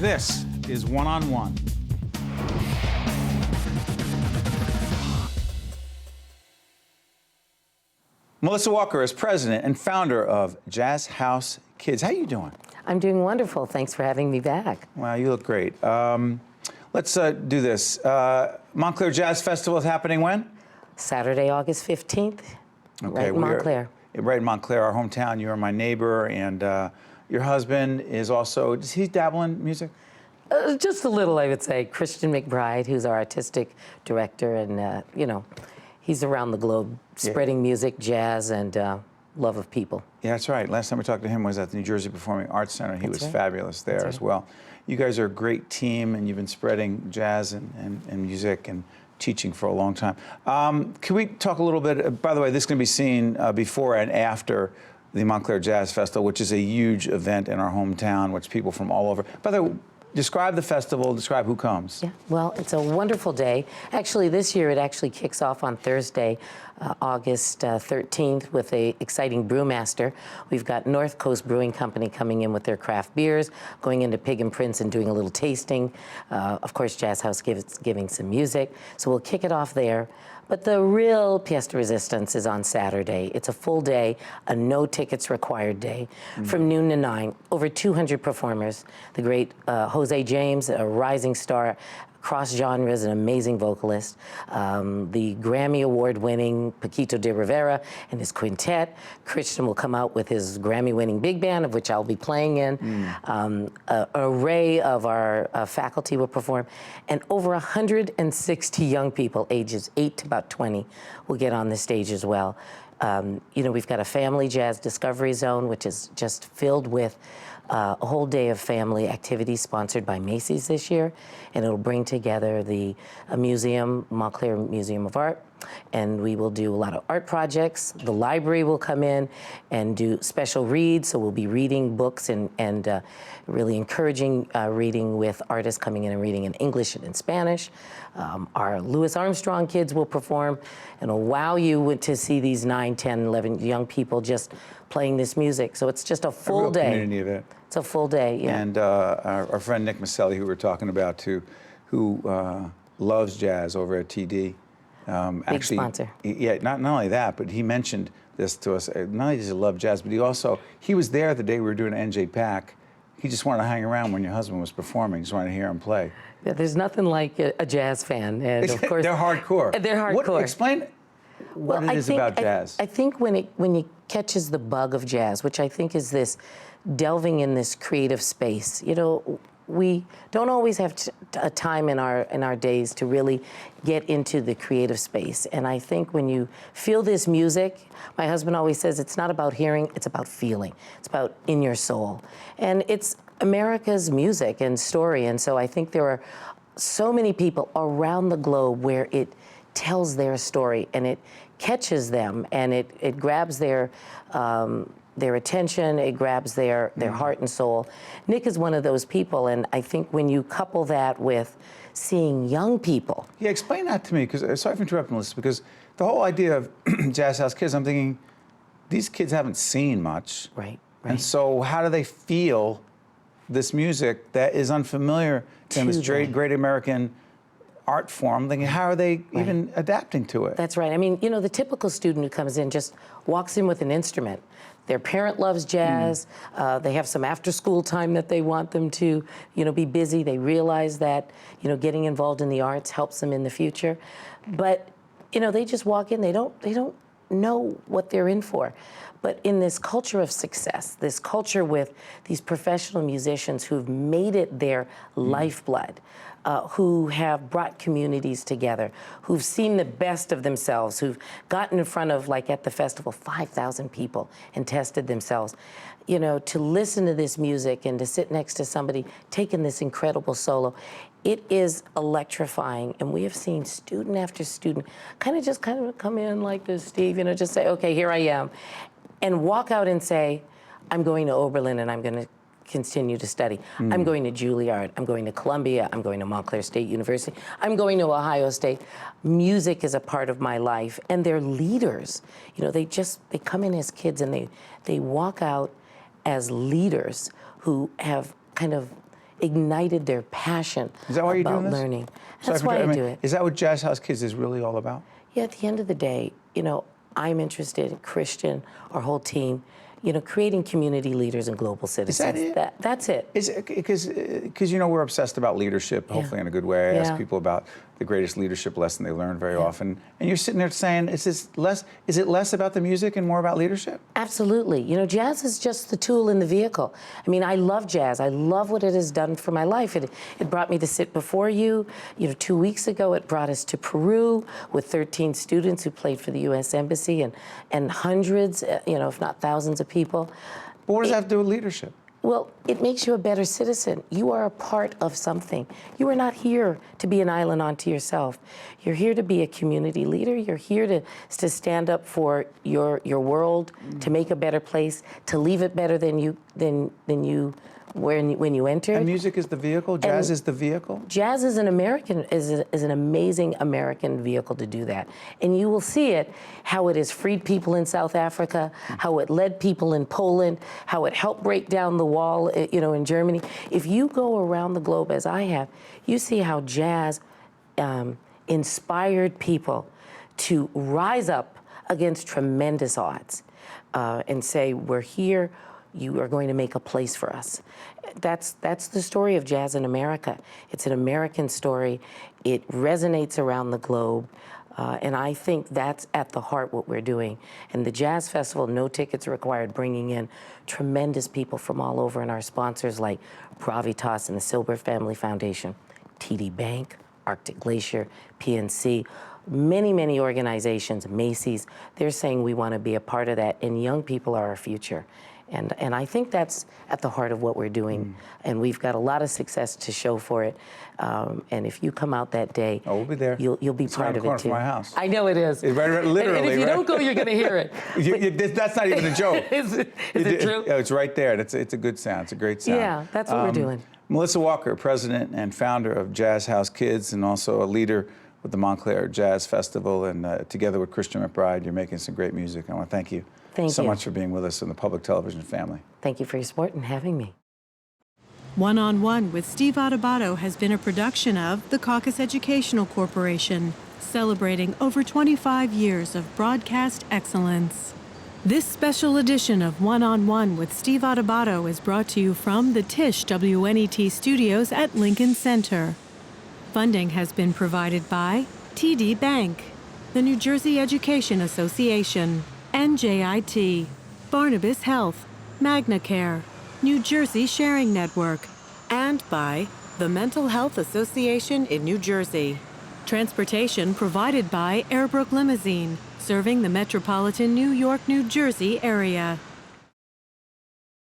This is One on One. Melissa Walker is president and founder of Jazz House Kids. How you doing? I'm doing wonderful. Thanks for having me back. Wow, you look great. Let's do this. Montclair Jazz Festival is happening when? Saturday, August 15th, right in Montclair. Right in Montclair, our hometown. You're my neighbor, and your husband is also, does he dabble in music? Just a little, I would say. Christian McBride, who's our artistic director, and, you know, he's around the globe spreading music, jazz, and love of people. Yeah, that's right. Last time we talked to him was at the New Jersey Performing Arts Center. He was fabulous there as well. You guys are a great team, and you've been spreading jazz and music and teaching for a long time. Can we talk a little bit, by the way, this is going to be seen before and after the Montclair Jazz Festival, which is a huge event in our hometown, which people from all over. By the way, describe the festival, describe who comes. Yeah, well, it's a wonderful day. Actually, this year it actually kicks off on Thursday, August 13th, with an exciting brewmaster. We've got North Coast Brewing Company coming in with their craft beers, going into Pig and Prince and doing a little tasting. Of course, Jazz House giving some music. So we'll kick it off there. But the real pièce de résistance is on Saturday. It's a full day, a no tickets required day, from noon to 9. Over 200 performers. The great Jose James, a rising star, cross genres, an amazing vocalist. The Grammy Award-winning Paquito de Rivera and his quintet. Christian will come out with his Grammy-winning big band, of which I'll be playing in. An array of our faculty will perform. And over 160 young people, ages 8 to about 20, will get on the stage as well. You know, we've got a family jazz discovery zone, which is just filled with a whole day of family activities sponsored by Macy's this year, and it'll bring together the museum, Montclair Museum of Art, and we will do a lot of art projects. The library will come in and do special reads, so we'll be reading books and really encouraging reading with artists coming in and reading in English and in Spanish. Our Louis Armstrong kids will perform, and it'll wow you to see these 9, 10, 11 young people just playing this music. So it's just a full day. Community event. It's a full day, yeah. And our friend Nick Miceli, who we're talking about too, who loves jazz over at TD. Big sponsor. Yeah, not only that, but he mentioned this to us. Not only does he love jazz, but he was there the day we were doing NJ Pack. He just wanted to hang around when your husband was performing. Just wanted to hear him play. Yeah, there's nothing like a jazz fan, and of course they're hardcore. They're hardcore. Explain what it is about jazz. I think when it catches the bug of jazz, which I think is this delving in this creative space. You know, we don't always have a time in our days to really get into the creative space. And I think when you feel this music, my husband always says it's not about hearing, it's about feeling. It's about in your soul. And it's America's music and story. And so I think there are so many people around the globe where it tells their story and it catches them and it grabs their attention, it grabs their heart and soul. Nick is one of those people, and I think when you couple that with seeing young people. Yeah, explain that to me, because sorry for interrupting, Melissa, because the whole idea of Jazz House Kids, I'm thinking, these kids haven't seen much. Right. And so how do they feel this music that is unfamiliar to them, this great American art form? Thinking, how are they even adapting to it? That's right. I mean, you know, the typical student who comes in just walks in with an instrument. Their parent loves jazz. They have some after-school time that they want them to, you know, be busy. They realize that, you know, getting involved in the arts helps them in the future. But, you know, they just walk in. They don't know what they're in for. But in this culture of success, this culture with these professional musicians who've made it their lifeblood, who have brought communities together, who've seen the best of themselves, who've gotten in front of, like at the festival, 5,000 people and tested themselves. You know, to listen to this music and to sit next to somebody taking this incredible solo, it is electrifying. And we have seen student after student kind of come in like this, Steve, you know, just say, okay, here I am, and walk out and say, I'm going to Oberlin and I'm going to continue to study. I'm going to Juilliard, I'm going to Columbia, I'm going to Montclair State University, I'm going to Ohio State. Music is a part of my life, and they're leaders. You know, they come in as kids and they walk out as leaders who have kind of ignited their passion Is that why you're about doing this? learning. Sorry That's for- why I mean, do it. Is that what Jazz House Kids is really all about? Yeah, at the end of the day, you know, I'm interested in Christian, our whole team, you know, creating community leaders and global citizens. Is that it? That's it. Is because you know we're obsessed about leadership, hopefully in a good way. I ask Yeah. people about the greatest leadership lesson they learn very often, and you're sitting there saying, is it less about the music and more about leadership? Absolutely. You know, jazz is just the tool in the vehicle. I mean, I love jazz. I love what it has done for my life. It brought me to sit before you. You know, 2 weeks ago, it brought us to Peru with 13 students who played for the U.S. Embassy and hundreds, you know, if not thousands of people. But what does that have to do with leadership? Well, it makes you a better citizen. You are a part of something. You are not here to be an island unto yourself. You're here to be a community leader. You're here to stand up for your world, to make a better place, to leave it better than you when you entered. And music is the vehicle. Jazz is the vehicle. Jazz is an amazing American vehicle to do that. And you will see it, how it has freed people in South Africa, how it led people in Poland, how it helped break down the wall, you know, in Germany. If you go around the globe, as I have, you see how jazz inspired people to rise up against tremendous odds and say, we're here, you are going to make a place for us. That's the story of jazz in America. It's an American story. It resonates around the globe. And I think that's at the heart what we're doing. And the Jazz Festival, no tickets required, bringing in tremendous people from all over, and our sponsors like Bravitas and the Silber Family Foundation, TD Bank, Arctic Glacier, PNC, many organizations, Macy's, they're saying we want to be a part of that, and young people are our future. And I think that's at the heart of what we're doing. And we've got a lot of success to show for it. And if you come out that day, we'll be there. You'll be part of it too. It's around the corner from my house. I know it is. It's right, literally. And if you don't go, you're going to hear it. That's not even a joke. Is it true? Yeah, it's right there. It's a good sound. It's a great sound. Yeah, that's what we're doing. Melissa Walker, president and founder of Jazz House Kids, and also a leader with the Montclair Jazz Festival, and together with Christian McBride, you're making some great music. I want to thank you so much for being with us in the public television family. Thank you for your support and having me. One on One with Steve Adubato has been a production of the Caucus Educational Corporation, celebrating over 25 years of broadcast excellence. This special edition of One on One with Steve Adubato is brought to you from the Tisch WNET studios at Lincoln Center. Funding has been provided by TD Bank, the New Jersey Education Association, NJIT, Barnabas Health, MagnaCare, New Jersey Sharing Network, and by the Mental Health Association in New Jersey. Transportation provided by Airbrook Limousine, serving the metropolitan New York, New Jersey area.